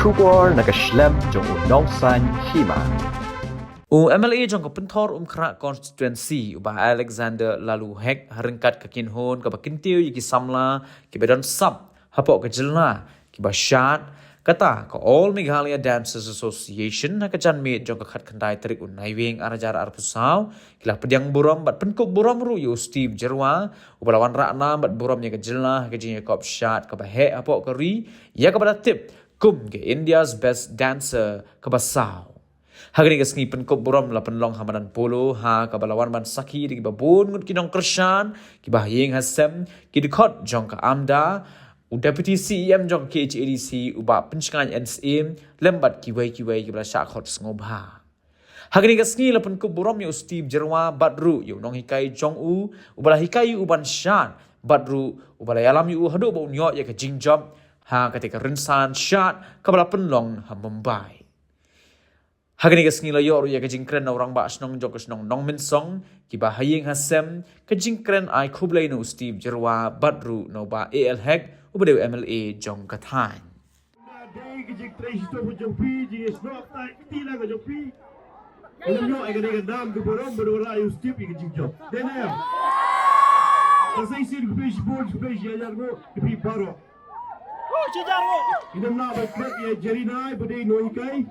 Shubor nakaslem jong unongsan hima. MLA jong kepentor kera constituency uba Alexander lalu hek harengkat kekinhon ke bakintiu yiki samla ki bedon sub hapok ke jelna ki basyat kata ke All Meghalaya Dancers Association na kajan mit jong kekat kendai terik unaiwing arajar arpusau kilah pediang buram bat penkuk buram ru yu Steve Jerwa ubalawan rakna bat buramnya ke jelna ke jinya kop syat ke bahek hapok ke ri ya kepada tip kum ke India's best dancer ke basau. Hari ni kesini penkop buram la penlong hamadan polo ha kabalawan ban saki di babun ngut kinong kershan ki bahyeng hasem ki dikot jong ka amda u deputy CEM jong KHADC uba pencengan NSM lembat ki wai ki bala syakot ngobha. Hari ni kesini la penkop buram yu Steve Jerwa badru yu nong hikai jong u ubala hikai uban shan badru ubala yalam yu hadu ba unyo ya ke jingjob ha ketika rensan syat kabala penlong ha Mumbai. Hari ni kesini layor ya kejingkren orang ba snong jok snong nong min song ki ba hayeng hasem kejingkren ai khublai no Steve Jerwa badru no ba AL hek ubadeu MLA jong kathan. Day kejingkren sto jompi ji snok tai tila ga jompi. Unyo ai ga dam du borom bodora yu Steve ki jingjop. Denem. Tasai sir gbesh board gbesh ya jargo ki baro. Oh chijargo. Idam na ba kret ya jerina bade no ikai.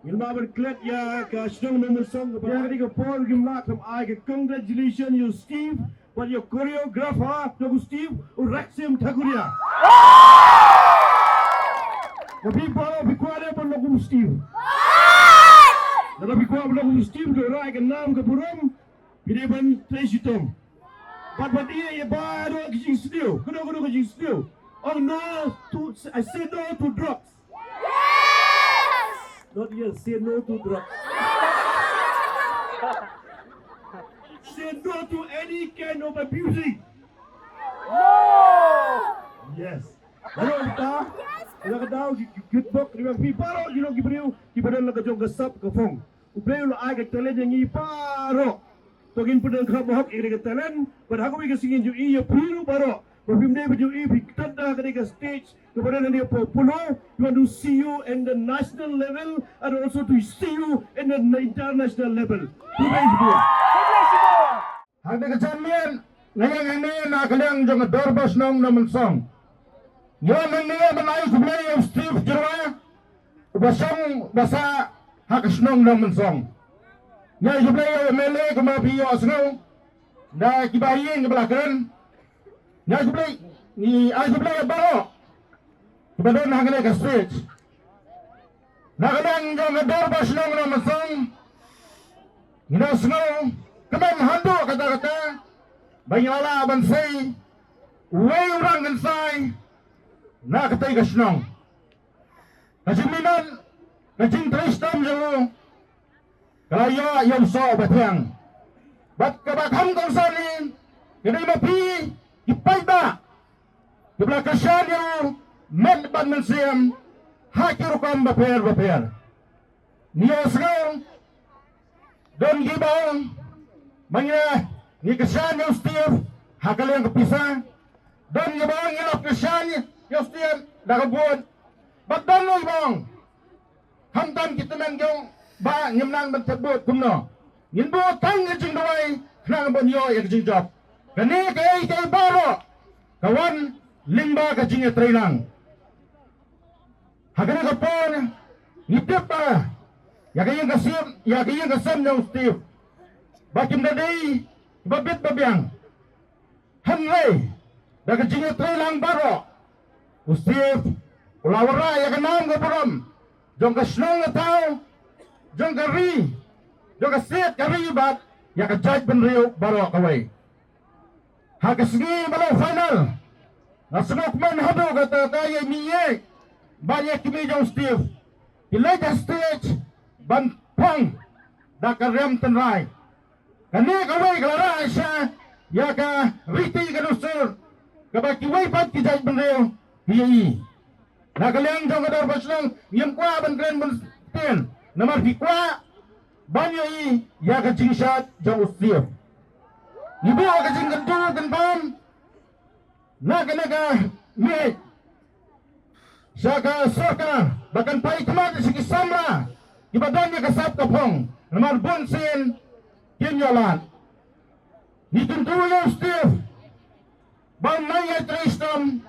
Ilma berklet ya ke Shnong Nomor Song ke yang ketiga Paul Gimla kem ai ke congratulations you Steve but your choreographer to Steve Raxim Thakuria. Tapi pala bikwade pun lagu Steve. Dalam bikwade pun lagu Steve ke rai ke nam ke buram bide ban tresitom. But dia ya baru ke jing studio. Kuno ke jing studio. Oh no to I said no to drugs. Not yet, say no to drugs. Say no to any kind of abusing. No! Yes. Ano kita? Ila ka daw, good book, limang piparo, yun ang kibaran lang ka diyong gasap ka fong. Uplayo lo ay katalen yung iparo. Togin po ng kamuhak, ikari katalen, but ako may kasingin yung iyo, piro paro. Pagpimday pa yung iyo, tanda ka ka stage, kepada dia popular, we want to see you in the national level and also to see you in the international level. Hanggang kecamian, ngayang ini nak kalian jangan dorbas nong namun song. Yon ini menaik sebelah yang Steve Jerwa, basang basa hakas nong namun song. Nyai sebelah yang MLA kemapiyo asnong, dah kibayin ke belakang. Nyai sebelah yang baru. Kemudian hanggang ke stage. Nakalang jong dorbas nong namun song. Inasnong. Kemen handu kata-kata banyala bansay way orang gansay na katay kasnong kajiminan kajing tristam jalo kalayo yung so batyang bat kabakham kong salin kaya mapi ipay ba kiblakasyan yung men ban mansiyam hakirukam baper niyos ngong don gibang Manya ni kesan yung Steve hakal yang kepisah dan ngabang ilap kesan yung Steve nakabuan badan lo ibang hamtan kita mengyong ba nyemnang menterbut kumno nginbo tang ngejing dawai nang bonyo yang jing job kani kay baro kawan limba kajing training hakal kapon ngitip pa yakayang kasam yung Steve Bakim dadai babit babiang hanlay daga jinga trailang baro Steve ulawara ya kanam ga buram jong ka snong tao jong ka ri jong ka set ka ri bat ya ka judge ben rio baro kawai hakasgi balo final nasnok man hado kata kaya miye banyak kimi jong Steve ilay ka stage ban pang da ka rem tenrai Kani kawai kelara Aisyah ya ka riti ka nusur kabaki way pat kijay benreo hiyai na kaliang jong kadar baslong yam kwa ban kren ban ten namar di kwa banyo i ya ka jingshat jong Steve ibu ka jing kentu kan ban na kana ka me Saka soka bahkan pai kemat siki samra ibadan ya kasap kapong namar bunsin kinyalan nituntuyo Steve bang naya tristam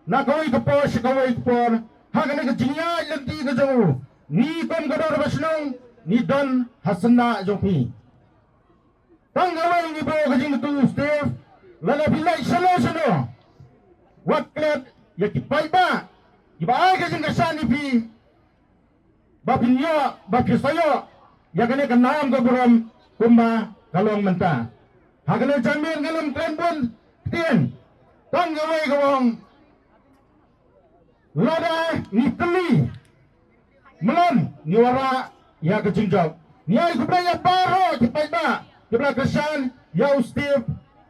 nakawai kapor sikawai kapor hagan ka jinya lanti ka jamu ni kon gador basnong ni don hasana jopi tanggawai ni bo ka jing tu Steve lala bilai salo waklet ya kipai ba iba ay ka jing kasani pi bapinyo bapisayo ya kane ka naam ka buram kumba kalong menta hagan jamin galam trenbon tien tanggawai ka wong lada ni teli melan ni wara ya kejingjau ni ay kublaya baro kipai ba kibla kesan ya Steve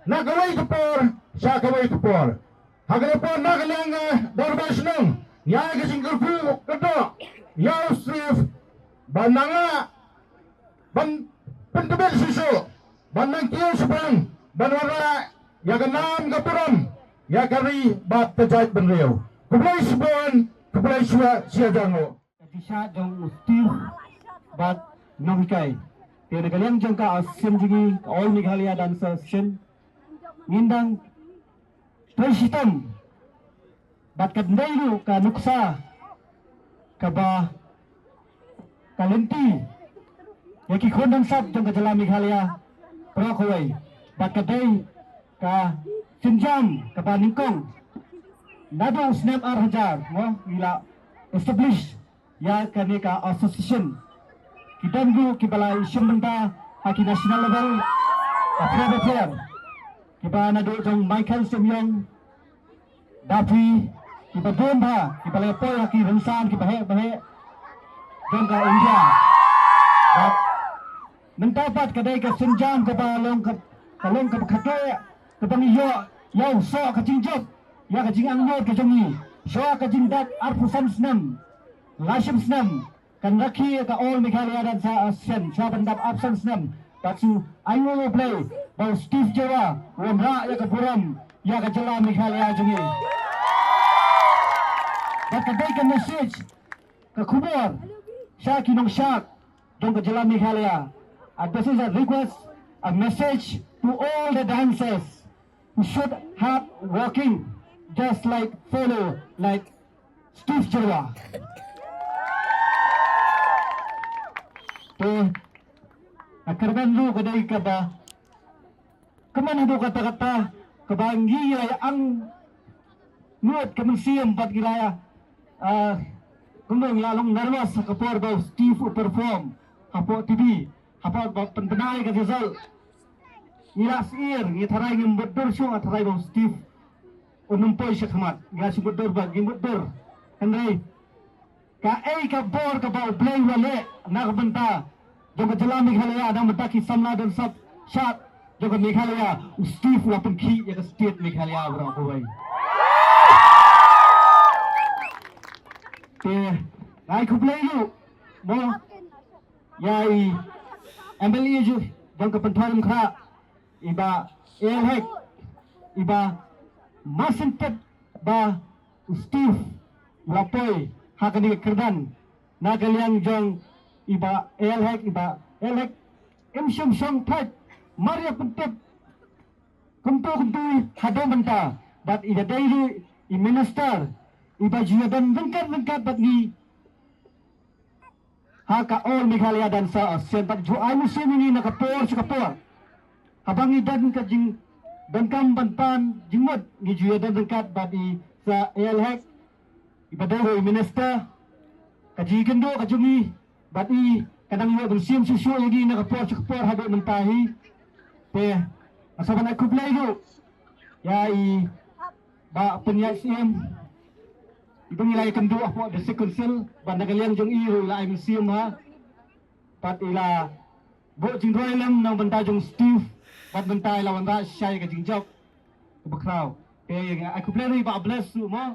nakawai kapor sa kawai kapor hagana po nakalang darbas nung ni ay kejingjau kato ya Steve bananga ban pentebel susu banang kiyo sepang banwara ya ganam kapuram ya kari bat tajait benriau Kublai sebuan, kublai siya jango. Kisah jong Steve bat nahikai. Tiada kalian jangka ASEAN juga all Meghalaya dan ASEAN ngindang sistem bat kadai lu ka nuksa ka ba kalenti yaki khondang sab jong ka jala Meghalaya pro khoi bat kadai ka Sinjam ka ba ningkong Nado snap hajar mo gila establish ya kami ka association kita ngu kibala isyong benda haki national level private player kiba nado jong Michael Semyong Davi kiba domba kibala poy haki rengsan kiba he jong ka India dat mendapat kadai ka senjam kiba long ka khatoy kiba yo yo so ka jingjok ya kajing angnyor kajongi so kajing dat arpusan senam lashim senam kan rakhi ka all Meghalaya dan sa ASEAN sa bandap absen senam patsu ayo play bau Steve Jawa wamra ya ka buram ya ka jala Meghalaya jongi bat kadai ka message ka khubor sa kinong syak dong ka jala Meghalaya and this is a request a message to all the dancers who should have walking just like follow like Steve Jawa. To akarban lu kadai ka ba kaman hado kata-kata kabanggi ay ang nuot kamansiam pat gilaya kumong lalong nervous sa kapor ba Steve perform hapo TV hapo pentenay ka result ilas ir ngitharay ng bedur syo atharay ba Steve unumpoy siya kamat nga si Budor ba Budor kanray ka ay ka bor ka ba play wale nakabanta jong ka jala Meghalaya na mataki samla dan sab shot jong ka Meghalaya Steve wa pengki ya ka state Meghalaya bro boy te ay ku play lu mo yai MLA ju jong ka pentorim kha iba elhek iba masempet ba Steve lapoy hakani kerdan na kaliang jong iba elhek emsyong syong tat maria pentep kumto hado menta bat ida daily I minister iba juadan lengkap bat ni haka all Meghalaya dan sa ASEAN bat ju ay musim ini nakapor habang idan ka jing Bangkam bantan jingmot ni juya dan dekat badi sa elhek ibadaw minister kaji gendo kajungi badi kadang yo bersiam susu lagi nakapor hado mentahi pe asaban aku play do ya I ba penyat sim ibang ilay kendo apo the second cell bandagalian jong iro ila ay museum ha pat ila bo jing roilam nang bantajong Steve Pat bentay lawan ra siya ka jingjok. Bakraw. Kaya aku play ba bless mo.